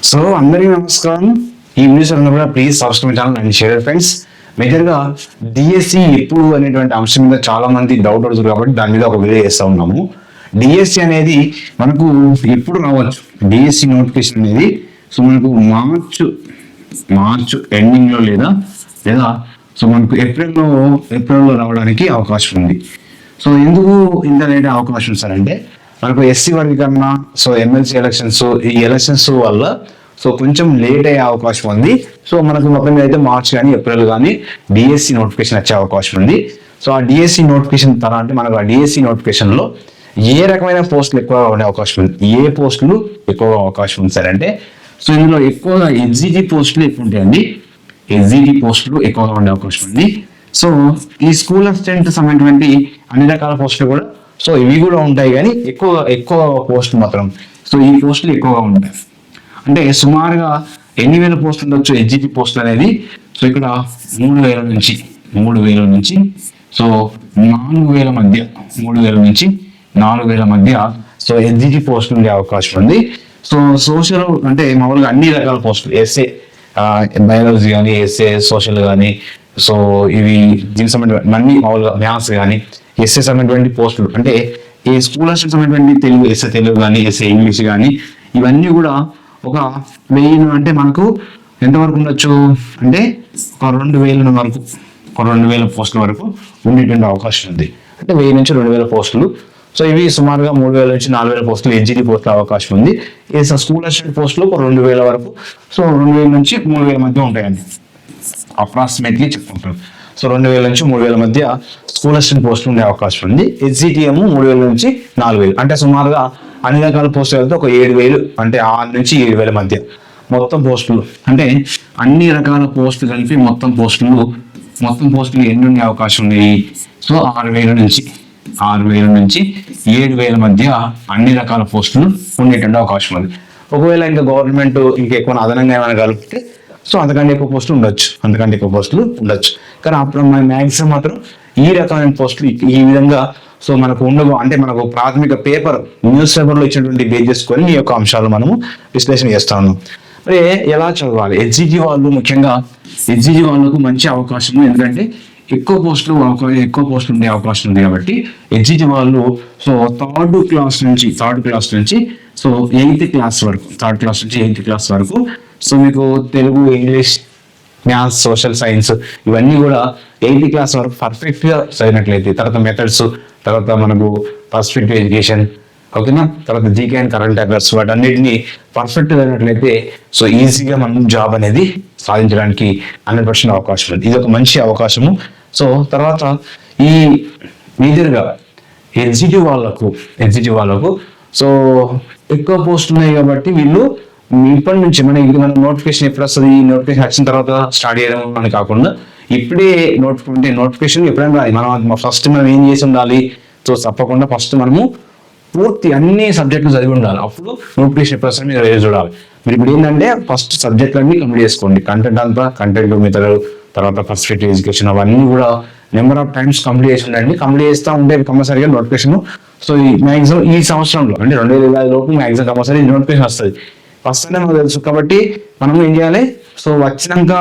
So అందరికీ నమస్కారం. ఈ వీడియోస్ అందరూ కూడా please subscribe channel and share friends. మేజర్గా డిఎస్సి ఎప్పుడు అనేటువంటి అంశం మీద చాలా మంది డౌట్ అడుగుతారు కాబట్టి దాని మీద ఒక వీడియో చేస్తూ ఉన్నాము. డిఎస్సి అనేది మనకు ఎప్పుడు రావచ్చు, డిఎస్సి నోటిఫికేషన్ అనేది సో మనకు మార్చ్ ఎండింగ్లో లేదా సో మనకు ఏప్రిల్లో రావడానికి అవకాశం ఉంది. సో ఎందుకు ఇంత లేట్ అవకాశం సార్ అంటే మనకు ఎస్సీ వర్గీకరణ, సో ఎమ్మెల్సీ ఎలక్షన్స్, ఈ ఎలక్షన్స్ వల్ల సో కొంచెం లేట్ అయ్యే అవకాశం ఉంది. సో మనకు మొత్తం మీద అయితే మార్చ్ కానీ ఏప్రిల్ కానీ డిఎస్సి నోటిఫికేషన్ వచ్చే అవకాశం ఉంది. సో ఆ డిఎస్సి నోటిఫికేషన్ తర్వాత అంటే మనకు ఆ డిఎస్సి నోటిఫికేషన్లో ఏ రకమైన పోస్టులు ఎక్కువగా ఉండే అవకాశం ఉంది, ఏ పోస్టులు ఎక్కువగా అవకాశం ఉంది సార్ అంటే సో ఇందులో ఎక్కువగా ఎగ్జిటి పోస్టులు ఎక్కువ ఉంటాయండి. ఎగ్జిటి పోస్టులు ఎక్కువగా ఉండే అవకాశం ఉంది. సో ఈ స్కూల్ అసిస్టెంట్ సంబంధించినటువంటి అన్ని రకాల పోస్టులు కూడా సో ఇవి కూడా ఉంటాయి, కానీ ఎక్కువ పోస్టులు మాత్రం సో ఈ పోస్టులు ఎక్కువగా ఉంటాయి. అంటే సుమారుగా ఎన్ని వేల పోస్టులు ఉండొచ్చు ఎగ్జిటి పోస్టులు అనేది సో ఇక్కడ 3,000 నుంచి సో 4,000 మధ్య 3,000 నుంచి 4,000 మధ్య సో ఎగ్జిటి పోస్టులు ఉండే అవకాశం ఉంది. సో సోషల్ అంటే మామూలుగా అన్ని రకాల పోస్టులు ఎస్ఏ బయాలజీ కానీ ఎస్ఏ సోషల్ కానీ సో ఇవి దీనికి సంబంధించిన అన్ని మామూలుగా మ్యాథ్స్ కానీ ఎస్ఏ సంబంధించిన పోస్టులు అంటే ఈ స్కూల్ అసిస్టెంట్ సంబంధించిన తెలుగు ఎస్ఏ తెలుగు కానీ ఎస్ఏ ఇంగ్లీష్ కానీ ఇవన్నీ కూడా ఒక 1000 అంటే మనకు ఎంతవరకు ఉండొచ్చు అంటే ఒక 2,000 వరకు, ఒక 2,000 పోస్టుల వరకు ఉండేటువంటి అవకాశం ఉంది. అంటే 1000 నుంచి 2,000 పోస్టులు. సో ఇవి సుమారుగా 3,000 నుంచి 4,000 పోస్టులు ఎగ్జిటి పోస్టుల అవకాశం ఉంది. ఈ స్కూల్ అసిస్టెంట్ పోస్టులు ఒక 2,000 వరకు, సో 2,000 నుంచి 3,000 మధ్య ఉంటాయండి అప్రాక్సిమేట్లీ చెప్పుకుంటాం. సో 2,000 నుంచి 3,000 మధ్య స్కూల్ అసిస్టెంట్ పోస్టులు ఉండే అవకాశం ఉంది. ఎగ్జిటిఎం 3,000 నుంచి 4,000 అంటే సుమారుగా అన్ని రకాల పోస్టులు వెళ్తే ఒక 7,000 అంటే 6 నుంచి 7,000 మధ్య మొత్తం పోస్టులు. అంటే అన్ని రకాల పోస్టులు కలిపి మొత్తం పోస్టులు ఎన్ని ఉండే అవకాశం ఉంది. సో 6,000 నుంచి 7,000 మధ్య అన్ని రకాల పోస్టులు ఉండేటువంటి అవకాశం ఉంది. ఒకవేళ ఇంకా గవర్నమెంట్ ఇంకా ఎక్కువ అదనంగా ఏమైనా కలిపితే సో అంతకంటే ఎక్కువ పోస్టులు ఉండొచ్చు. కానీ అప్పుడు మ్యాక్సిమం మాత్రం ఈ రకమైన పోస్టులు ఈ విధంగా సో మనకు ఉండవు. అంటే మనకు ప్రాథమిక పేపర్ న్యూస్ పేపర్లో ఇచ్చినటువంటి బేస్ చేసుకొని ఈ యొక్క అంశాలు మనము విశ్లేషణ చేస్తా ఉన్నాం. మరి ఎలా చదవాలి ఎగ్జిటి వాళ్ళు, ముఖ్యంగా ఎగ్జిటి వాళ్ళకు మంచి అవకాశము, ఎందుకంటే ఎక్కువ పోస్టులు ఉండే అవకాశం ఉంది కాబట్టి ఎగ్జిటి వాళ్ళు సో థర్డ్ క్లాస్ నుంచి సో 8th క్లాస్ వరకు, థర్డ్ క్లాస్ నుంచి 8th క్లాస్ వరకు సో మీకు Telugu, English, maths, social science ఇవన్నీ కూడా 8th క్లాస్ వరకు పర్ఫెక్ట్గా చదివినట్లయితే తర్వాత మెథడ్స్, తర్వాత మనకు పర్స్పెక్టివ్ ఎడ్యుకేషన్, ఓకేనా, తర్వాత జీకే అండ్ కరెంట్ అఫైర్స్ వాటన్నిటిని పర్ఫెక్ట్ అయినట్లయితే సో ఈజీగా మనం జాబ్ అనేది సాధించడానికి 100% అవకాశం ఉంది. ఇది ఒక మంచి అవకాశము. సో తర్వాత ఈ మేజర్గా ఎగ్జిటివ్ వాళ్ళకు సో ఎక్కువ పోస్ట్ ఉన్నాయి కాబట్టి వీళ్ళు ఇప్పటి నుంచి మన నోటిఫికేషన్ ఎప్పుడు వస్తుంది, ఈ నోటిఫికేషన్ వచ్చిన తర్వాత స్టార్ట్ చేయడం అని కాకుండా ఇప్పుడే నోటిఫికేషన్ ఎప్పుడైనా మనం ఫస్ట్ మనం ఏం చేసి ఉండాలి. సో తప్పకుండా ఫస్ట్ మనము పూర్తి అన్ని సబ్జెక్టులు చదివి ఉండాలి. అప్పుడు నోటిఫికేషన్ ఎప్పుడు వస్తుంది మీరు రేజ్ చూడాలి. మీరు ఇప్పుడు ఏంటంటే ఫస్ట్ సబ్జెక్టులన్నీ కంప్లీట్ చేసుకోండి. కంటెంట్ మెథడ్, తర్వాత పర్స్పెక్టివ్ ఎడ్యుకేషన్ అవన్నీ కూడా నెంబర్ ఆఫ్ టైమ్స్ కంప్లీట్ చేసి ఉండండి. కంప్లీట్ చేస్తూ ఉంటే కంపల్సరీగా నోటిఫికేషన్ సో ఈ మ్యాక్సిమం ఈ సంవత్సరంలో అంటే 2025 లోపు మ్యాక్సిమం కంపల్సరీ నోటిఫికేషన్ వస్తుంది. ఫస్ట్ అంటే మనకు తెలుసు కాబట్టి మనం ఏం చేయాలి, సో వచ్చినాక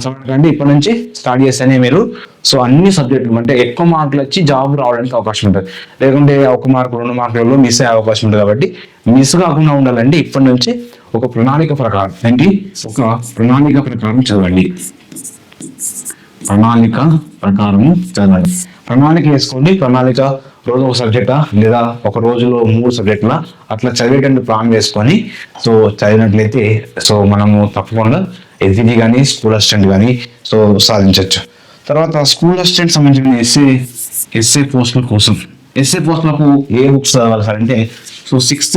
చదవకండి, ఇప్పటి నుంచి స్టార్ట్ చేస్తేనే మీరు సో అన్ని సబ్జెక్టులు అంటే ఎక్కువ మార్కులు వచ్చి జాబ్ రావడానికి అవకాశం ఉంటుంది. లేకుంటే 1 మార్కు 2 మార్కులలో మిస్ అయ్యే అవకాశం ఉంటుంది. కాబట్టి మిస్ కాకుండా ఉండాలంటే ఇప్పటి నుంచి ఒక ప్రణాళిక ప్రకారం చదవండి. ప్రణాళిక వేసుకోండి. ప్రణాళిక రోజు ఒక సబ్జెక్టా లేదా ఒక రోజులో 3 సబ్జెక్టులా అట్లా చదివేటట్టు ప్లాన్ వేసుకొని సో చదివినట్లయితే సో మనము తప్పకుండా ఎగ్జిటి కానీ స్కూల్ అసిస్టెంట్ కానీ సో సాధించవచ్చు. తర్వాత స్కూల్ అసిస్టెంట్ సంబంధించిన ఎస్ఏ పోస్టులకు ఏ బుక్స్ చదవాలి సార్ అంటే సో 6th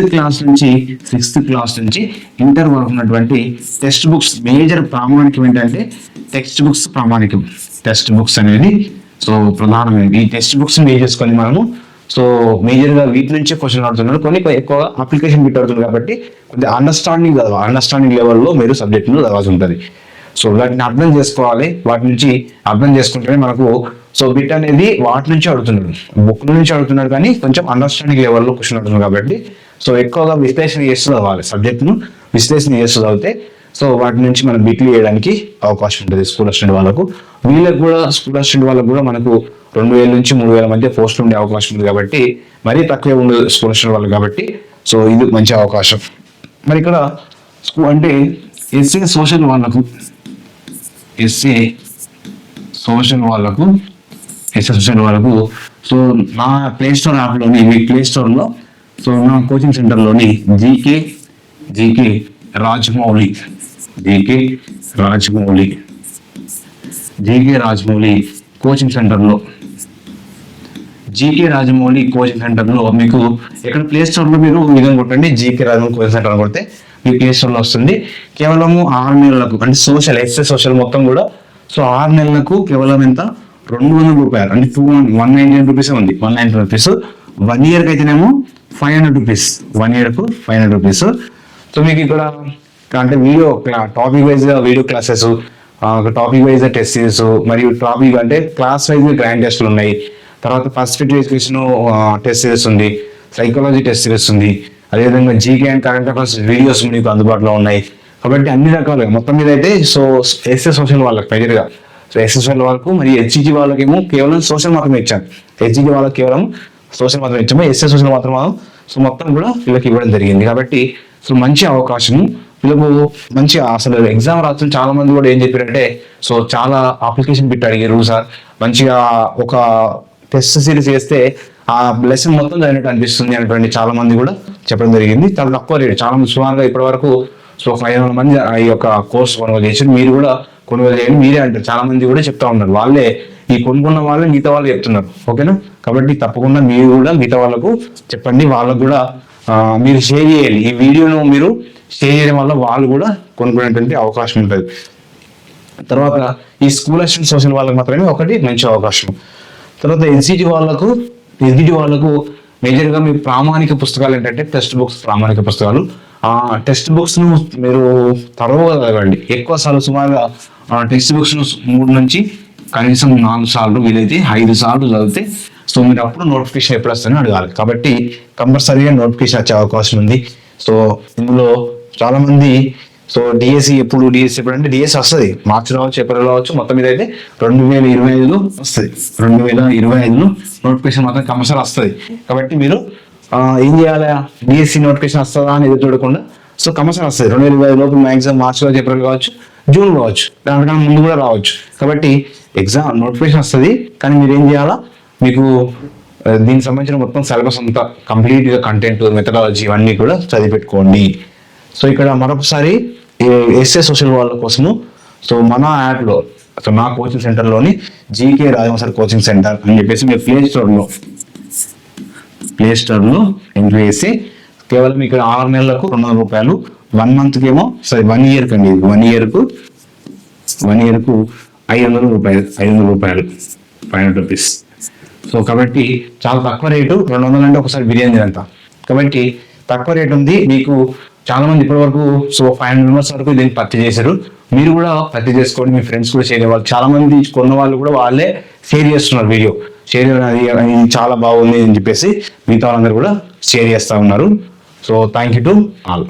క్లాస్ నుంచి ఇంటర్ వరకు ఉన్నటువంటి టెక్స్ట్ బుక్స్ మేజర్ ప్రామాణికం ఏంటంటే టెక్స్ట్ బుక్స్ అనేది సో ప్రధానమైనది. ఈ టెక్స్ట్ బుక్స్ బేస్ చేసుకొని మనము సో మేజర్గా వీటి నుంచే క్వశ్చన్ అడుగుతున్నారు. కొన్ని ఎక్కువగా అప్లికేషన్ బిట్ అవుతుంది కాబట్టి కొద్దిగా అండర్స్టాండింగ్ లెవెల్లో మీరు సబ్జెక్టును చదవాల్సి ఉంటుంది. సో వాటిని అర్థం చేసుకోవాలి. వాటి నుంచి అర్థం చేసుకుంటేనే మనకు సో బిట్ అనేది వాటి నుంచి అడుగుతున్నాడు, బుక్ నుంచి అడుగుతున్నాడు, కానీ కొంచెం అండర్స్టాండింగ్ లెవెల్లో క్వశ్చన్ అడుగుతున్నాడు కాబట్టి సో ఎక్కువగా విశ్లేషణ చేస్తూ చదవాలి, సబ్జెక్ట్ను విశ్లేషణ చేస్తూ చదివితే సో వాటి నుంచి మనం బిట్లు చేయడానికి అవకాశం ఉంటుంది స్కూల్ అసిస్టెంట్ వాళ్ళకు. వీళ్ళకి కూడా స్కూల్ అసిస్టెంట్ వాళ్ళకు కూడా మనకు 2,000 నుంచి 3,000 మధ్య పోస్టులు ఉండే అవకాశం ఉంది కాబట్టి మరీ తక్కువే ఉండదు స్కూల్ అసిస్టెంట్ వాళ్ళకి కాబట్టి సో ఇది మంచి అవకాశం. మరి ఇక్కడ స్కూల్ అంటే ఎస్ఏ సోషల్ వాళ్ళకు సో నా ప్లే స్టోర్ యాప్లోని మీ ప్లే స్టోర్లో సో నా కోచింగ్ సెంటర్లోని జీకే రాజమౌళి కోచింగ్ సెంటర్లో మీకు ఇక్కడ ప్లే స్టోర్లో మీరు విధంగా కొట్టండి జీకే రాజమౌళి కోచింగ్ సెంటర్ కొడితే మీ ప్లే స్టోర్లో వస్తుంది. కేవలము 6 నెలలకు అంటే సోషల్ మొత్తం కూడా సో 6 నెలలకు కేవలం ఎంత 200 రూపాయలు అంటే 199 రూపీస్ ఉంది. 190 రూపీస్. 1 year అయితేనేమో 500 రూపీస్. 1 year 500 rupees. సో మీకు ఇక్కడ అంటే topic wise video classes, topic wise test series మరియు టాపిక్ అంటే క్లాస్ వైజ్ గ్రాండ్ టెస్ట్లు ఉన్నాయి. తర్వాత పర్స్పెక్టివ్ ఎడ్యుకేషన్ టెస్ట్ సిరీస్ ఉంది, సైకాలజీ టెస్ట్ సిరీస్ ఉంది, అదేవిధంగా GK and current affairs videos మీకు అందుబాటులో ఉన్నాయి. కాబట్టి అన్ని రకాలుగా మొత్తం మీద అయితే సో ఎస్ఏ సోషల్ వాళ్ళకి మేజర్గా సో ఎస్ఏ సోషల్ వాళ్ళకు మరియు హెచ్ఈజీ వాళ్ళకేమో కేవలం సోషల్ మాత్రమే ఇచ్చాను. హెచ్ఈజీ వాళ్ళకి కేవలం సోషల్ మాత్రమే ఇచ్చాము. ఎస్ఏ సోషల్ మాత్రం సో మొత్తం కూడా వీళ్ళకి ఇవ్వడం జరిగింది. కాబట్టి సో మంచి అవకాశము వీళ్ళకు మంచి అసలు ఎగ్జామ్ రాస్తున్న చాలా మంది కూడా ఏం చెప్పారంటే సో చాలా అప్లికేషన్ పెట్టి అడిగారు సార్, మంచిగా ఒక టెస్ట్ సిరీస్ చేస్తే ఆ లెసన్ మొత్తం చదివినట్టు అనిపిస్తుంది అనేటువంటి చాలా మంది కూడా చెప్పడం జరిగింది. చాలా తక్కువ రేటు, చాలా మంది సుమారుగా ఇప్పటి వరకు సో 500 మంది ఈ యొక్క కోర్స్ కొనుగోలు చేశారు. మీరు కూడా కొనుగోలు చేయండి మీరే అంటారు. చాలా మంది కూడా చెప్తా ఉన్నారు, వాళ్ళే ఈ కొనుక్కున్న వాళ్ళే మిగతా వాళ్ళు చెప్తున్నారు. ఓకేనా? కాబట్టి తప్పకుండా మీరు కూడా మిగతా వాళ్ళకు చెప్పండి, వాళ్ళకు కూడా మీరు షేర్ చేయాలి. ఈ వీడియోను మీరు షేర్ చేయడం వల్ల వాళ్ళు కూడా కొనుక్కునేటువంటి అవకాశం ఉంటుంది. తర్వాత ఈ స్కూల్ అసిస్టెంట్ సోషల్ వాళ్ళకి మాత్రమే ఒకటి మంచి అవకాశం. తర్వాత ఎన్సీటీ వాళ్ళకు మేజర్గా మీ ప్రామాణిక పుస్తకాలు ఏంటంటే టెక్స్ట్ బుక్స్, ప్రామాణిక పుస్తకాలు. ఆ టెక్స్ట్ బుక్స్ ను మీరు తరువుగా చదవండి. ఎక్కువ సార్లు సుమారుగా టెక్స్ట్ బుక్స్ ను 3 నుంచి కనీసం 4 సార్లు వీలైతే 5 సార్లు చదివితే సో మీరు అప్పుడు నోటిఫికేషన్ ఎప్పుడు వస్తుందని అడగాలి. కాబట్టి కంపల్సరీగా నోటిఫికేషన్ వచ్చే అవకాశం ఉంది. సో ఇందులో చాలా మంది సో డిఎస్సి ఎప్పుడు అంటే డిఎస్సి వస్తుంది, మార్చి రావచ్చు, ఏప్రిల్ రావచ్చు. మొత్తం మీద అయితే 2025లో వస్తుంది. 2025లో నోటిఫికేషన్ మాత్రం కంపల్సరీ వస్తుంది. కాబట్టి మీరు ఏం చేయాలి, డిఎస్సి నోటిఫికేషన్ వస్తుందా అని ఎదురు చూడకుండా సో కంపల్సరీ వస్తుంది. 2025 లోపు మ్యాక్సిమం మార్చి కావచ్చు, ఏప్రిల్ కావచ్చు, జూన్ కావచ్చు, దానికన్నా ముందు కూడా రావచ్చు. కాబట్టి ఎగ్జామ్ నోటిఫికేషన్ వస్తుంది. కానీ మీరు ఏం చేయాలా, మీకు దీనికి సంబంధించిన మొత్తం సిలబస్ అంతా కంప్లీట్గా కంటెంట్, మెథడాలజీ ఇవన్నీ కూడా చదివి పెట్టుకోండి. సో ఇక్కడ మరొకసారి ఎస్ఏ సోషల్ వాళ్ళ కోసము సో మన యాప్లో సో నా కోచింగ్ సెంటర్లోని జీకే రాజమౌళి కోచింగ్ సెంటర్ అని చెప్పేసి మీరు ప్లే స్టోర్లో ఎంట్రీ చేసి కేవలం ఇక్కడ 6 నెలలకు 200 రూపాయలు, 1 మంత్కి ఏమో 1 year కండి, 1 yearకు 500 రూపాయలు, 500 రూపీస్. సో కాబట్టి చాలా తక్కువ రేటు. 200 అంటే ఒకసారి బిర్యానీ తినంతా. కాబట్టి తక్కువ రేటు ఉంది. మీకు చాలా మంది ఇప్పటి వరకు సో 500 మెంబర్స్ వరకు దీన్ని పర్చేజ్ చేశారు. మీరు కూడా పర్చేజ్ చేసుకోండి, మీ ఫ్రెండ్స్ కూడా షేర్ చేయాలి. చాలా మంది కొన్న వాళ్ళు కూడా వాళ్ళే షేర్ చేస్తున్నారు, వీడియో షేర్ అది చాలా బాగుంది అని చెప్పేసి మిగతా వాళ్ళందరూ కూడా షేర్ చేస్తూ ఉన్నారు. So thank you to all.